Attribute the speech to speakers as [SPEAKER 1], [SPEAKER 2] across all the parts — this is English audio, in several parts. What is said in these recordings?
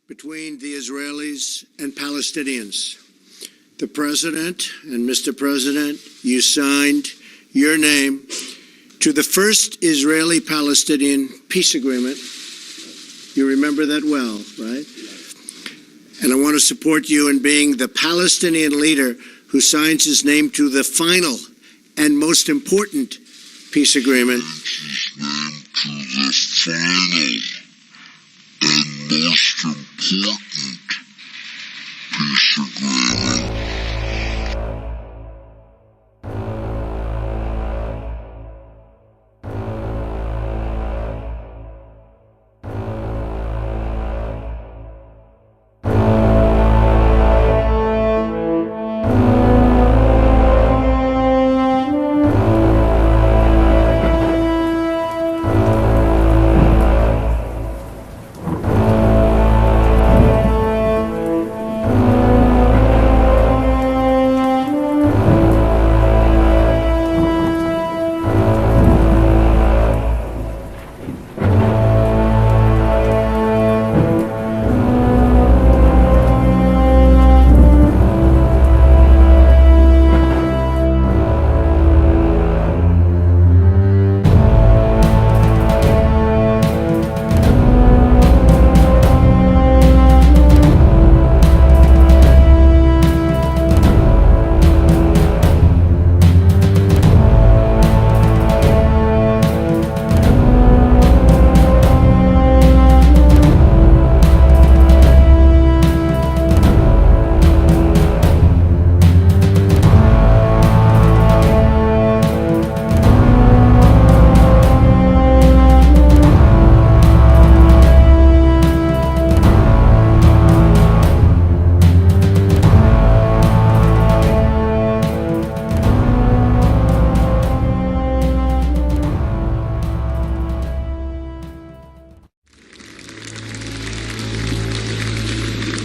[SPEAKER 1] between the Israelis and Palestinians. The President and Mr. President, you signed your name to the first Israeli-Palestinian peace agreement. You remember that well, right? And I want to support you in being the Palestinian leader who signs his name to the final and most important peace agreement.
[SPEAKER 2] To the final and most important peace agreement.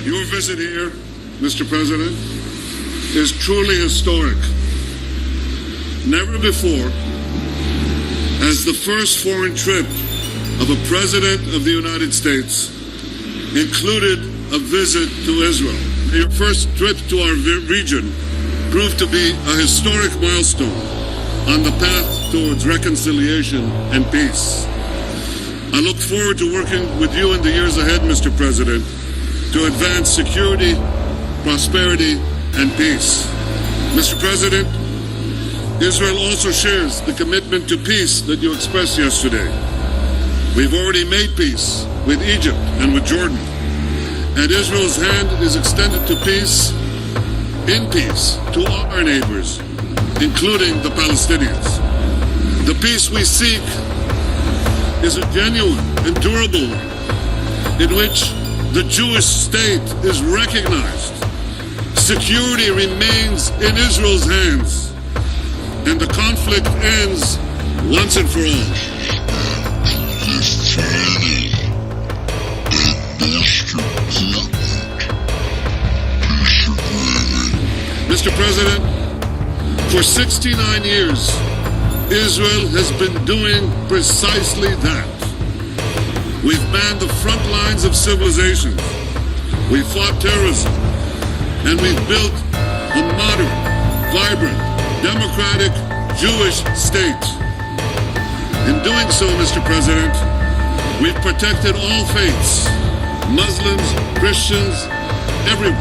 [SPEAKER 3] Your visit here, Mr. President, is truly historic. Never before has the first foreign trip of a President of the United States included a visit to Israel. Your first trip to our region proved to be a historic milestone on the path towards reconciliation and peace. I look forward to working with you in the years ahead, Mr. President, to advance security, prosperity, and peace. Mr. President, Israel also shares the commitment to peace that you expressed yesterday. We've already made peace with Egypt and with Jordan, and Israel's hand is extended to peace, in peace, to all our neighbors, including the Palestinians. The peace we seek is a genuine and durable one, in which the Jewish state is recognized. Security remains in Israel's hands, and the conflict ends once and for all.
[SPEAKER 2] The final and most important peace agreement.
[SPEAKER 3] Mr. President, for 69 years, Israel has been doing precisely that. We've manned the front lines of civilization. We've fought terrorism. And we've built a modern, vibrant, democratic Jewish state. In doing so, Mr. President, we've protected all faiths, Muslims, Christians, everyone.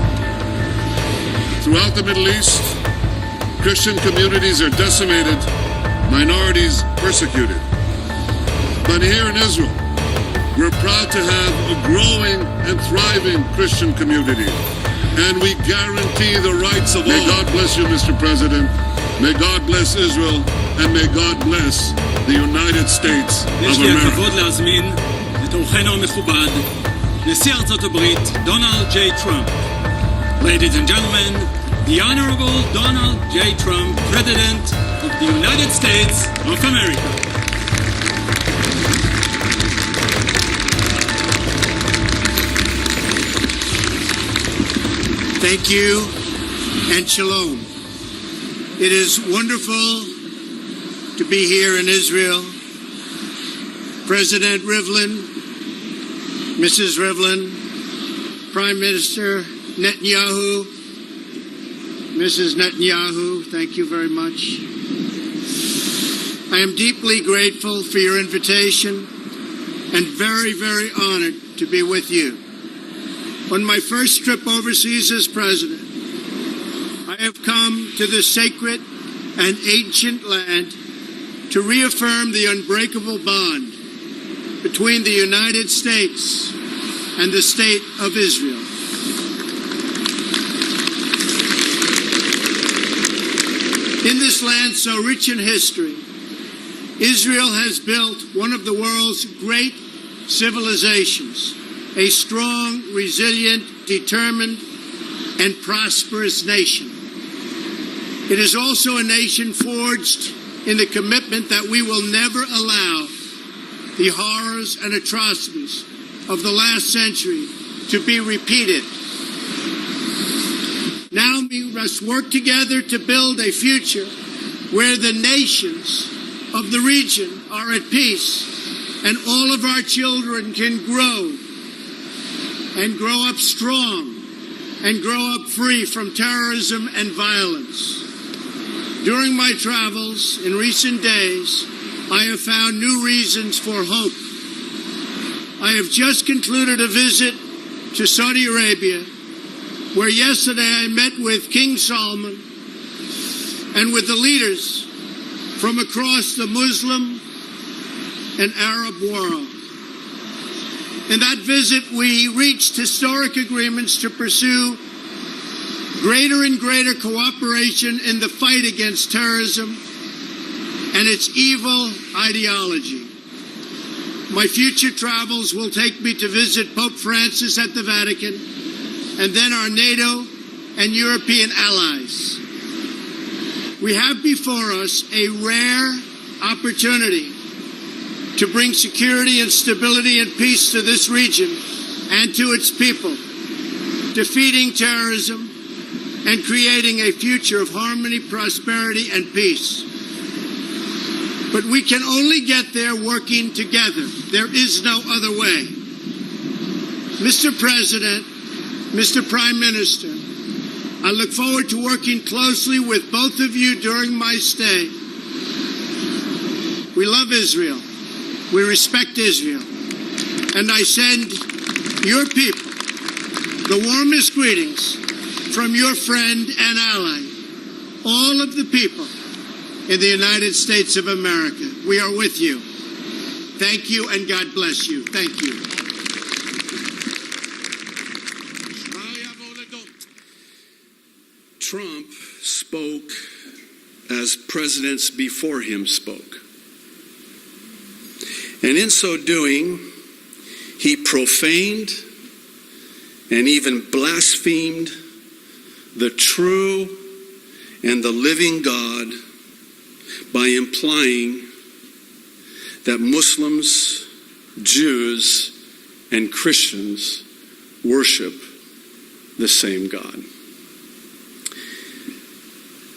[SPEAKER 3] Throughout the Middle East, Christian communities are decimated, minorities persecuted. But here in Israel, we're proud to have a growing and thriving Christian community, and we guarantee the rights of all. May God bless you, Mr. President. May God bless Israel, and may God bless the United States of
[SPEAKER 4] יש לי
[SPEAKER 3] America.
[SPEAKER 4] הכבוד להזמין את אורחנו המכובד, נשיא ארצות הברית, דונלד ג'יי טראמפ. Ladies and gentlemen, the Honorable Donald J. Trump, President of the United States of America.
[SPEAKER 1] Thank you and shalom. It is wonderful to be here in Israel. President Rivlin, Mrs. Rivlin, Prime Minister Netanyahu, Mrs. Netanyahu, thank you very much. I am deeply grateful for your invitation and very, very honored to be with you. On my first trip overseas as president, I have come to this sacred and ancient land to reaffirm the unbreakable bond between the United States and the State of Israel. In this land so rich in history, Israel has built one of the world's great civilizations, a strong, resilient, determined, and prosperous nation. It is also a nation forged in the commitment that we will never allow the horrors and atrocities of the last century to be repeated. Now we must work together to build a future where the nations of the region are at peace and all of our children can grow up strong and grow up free from terrorism and violence. During my travels in recent days, I have found new reasons for hope. I have just concluded a visit to Saudi Arabia, where yesterday I met with King Salman and with the leaders from across the Muslim and Arab world. In that visit, we reached historic agreements to pursue greater and greater cooperation in the fight against terrorism and its evil ideology. My future travels will take me to visit Pope Francis at the Vatican and then our NATO and European allies. We have before us a rare opportunity to bring security and stability and peace to this region and to its people, defeating terrorism and creating a future of harmony, prosperity, and peace. But we can only get there working together. There is no other way. Mr. President, Mr. Prime Minister, I look forward to working closely with both of you during my stay. We love Israel. We respect Israel. And I send your people the warmest greetings from your friend and ally, all of the people in the United States of America. We are with you. Thank you and God bless you. Thank you.
[SPEAKER 5] Trump spoke as presidents before him spoke. And in so doing, he profaned and even blasphemed the true and the living God by implying that Muslims, Jews, and Christians worship the same God.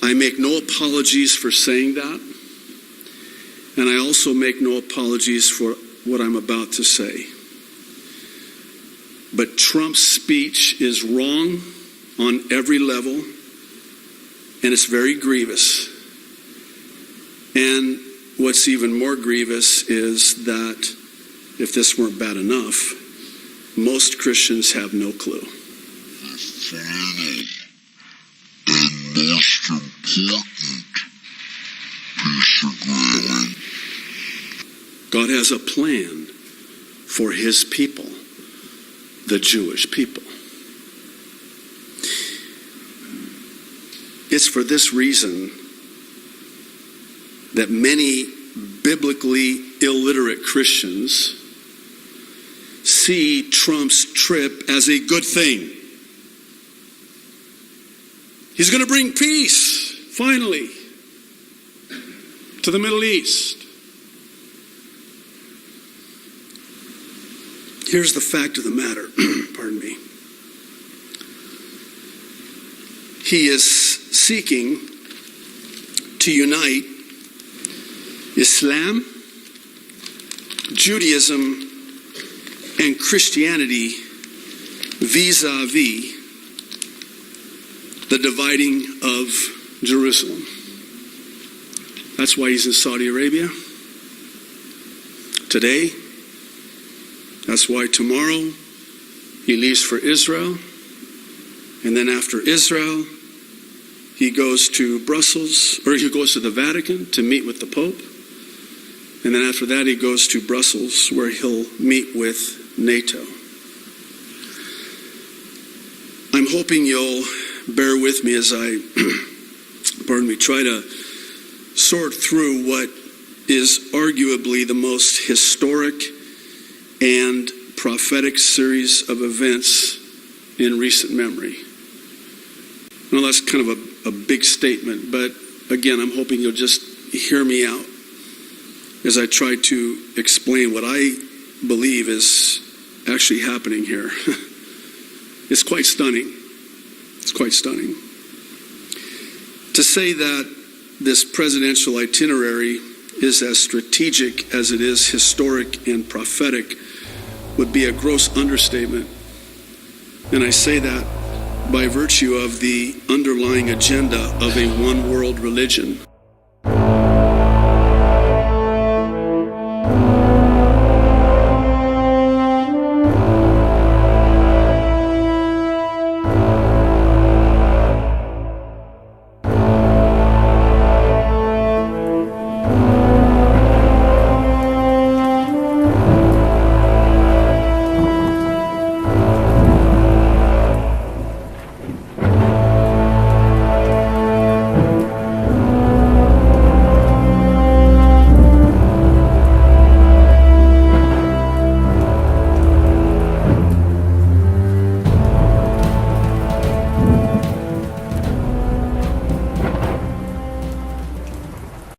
[SPEAKER 5] I make no apologies for saying that, and I also make no apologies for what I'm about to say. But Trump's speech is wrong on every level, and it's very grievous. And what's even more grievous is that, if this weren't bad enough, most Christians have no clue.
[SPEAKER 2] The final and most important piece of agreement.
[SPEAKER 5] God has a plan for his people, the Jewish people. It's for this reason that many biblically illiterate Christians see Trump's trip as a good thing. He's going to bring peace, finally, to the Middle East. Here's the fact of the matter. Pardon me. He is seeking to unite Islam, Judaism, and Christianity vis-a-vis the dividing of Jerusalem. That's why he's in Saudi Arabia today. That's why tomorrow he leaves for Israel. And then after Israel, he goes to Brussels, or he goes to the Vatican to meet with the Pope. And then after that, he goes to Brussels, where he'll meet with NATO. I'm hoping you'll bear with me as I, try to sort through what is arguably the most historic and prophetic series of events in recent memory. I know that's kind of a big statement, but again, I'm hoping you'll just hear me out as I try to explain what I believe is actually happening here. It's quite stunning. It's quite stunning. To say that this presidential itinerary is as strategic as it is historic and prophetic would be a gross understatement. And I say that by virtue of the underlying agenda of a one-world religion.